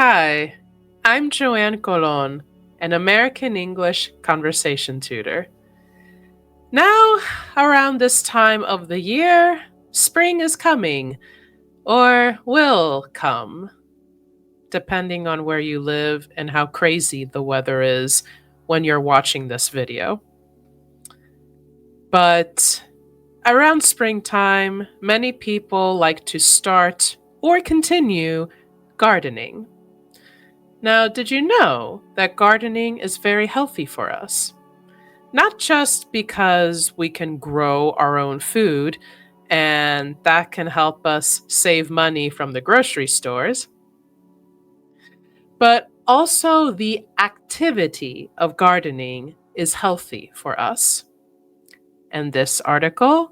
Hi, I'm Joanne Colon, an American English conversation tutor. Now, around this time of the year, spring is coming, or will come, depending on where you live and how crazy the weather is when you're watching this video. But around springtime, many people like to start or continue gardening. Now, did you know that gardening is very healthy for us? Not just because we can grow our own food and that can help us save money from the grocery stores, but also the activity of gardening is healthy for us. And this article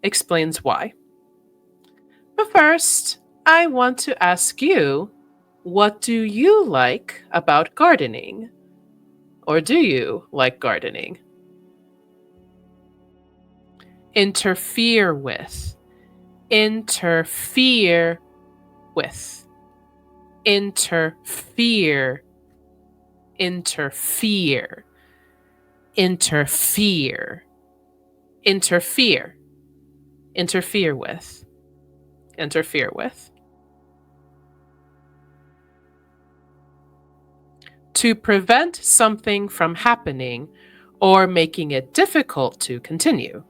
explains why. But first, I want to ask you, what do you like about gardening? Or do you like gardening? Interfere with. Interfere with. Interfere. Interfere. Interfere. Interfere. Interfere with. Interfere with. To prevent something from happening or making it difficult to continue.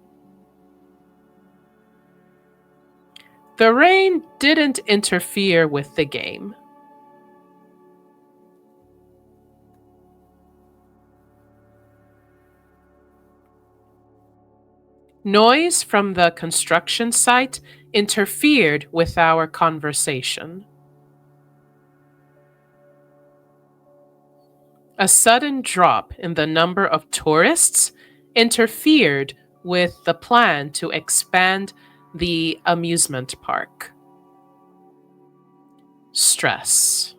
The rain didn't interfere with the game. Noise from the construction site interfered with our conversation. A sudden drop in the number of tourists interfered with the plan to expand the amusement park. Stress.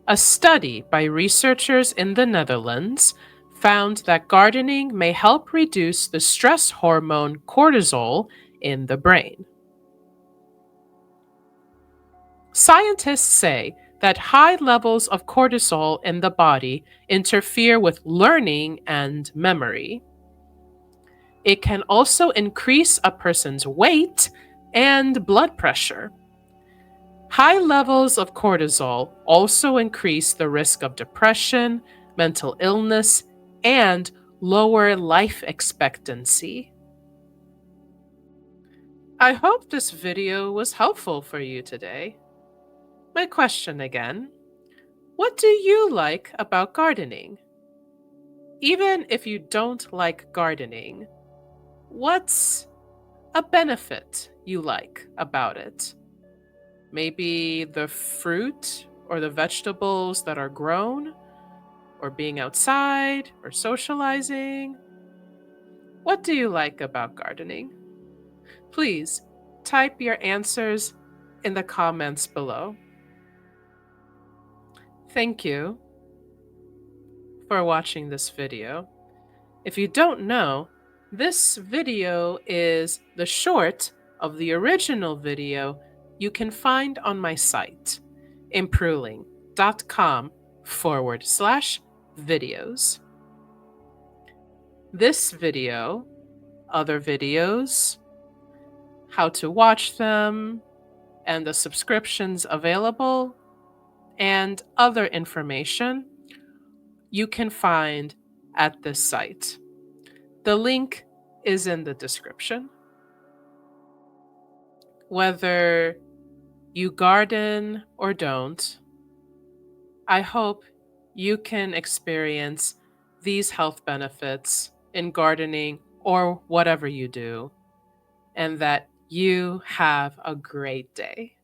A study by researchers in the Netherlands found that gardening may help reduce the stress hormone cortisol in the brain. Scientists say that high levels of cortisol in the body interfere with learning and memory. It can also increase a person's weight and blood pressure. High levels of cortisol also increase the risk of depression, mental illness, and lower life expectancy. I hope this video was helpful for you today. My question again: what do you like about gardening? Even if you don't like gardening, what's a benefit you like about it? Maybe the fruit or the vegetables that are grown, or being outside, or socializing. What do you like about gardening? Please type your answers in the comments below. Thank you for watching this video. If you don't know, this video is the short of the original video you can find on my site, impruling.com/videos. This video, other videos, how to watch them, and the subscriptions available, and other information you can find at this site. The link is in the description. Whether you garden or don't, I hope you can experience these health benefits in gardening or whatever you do, and that you have a great day.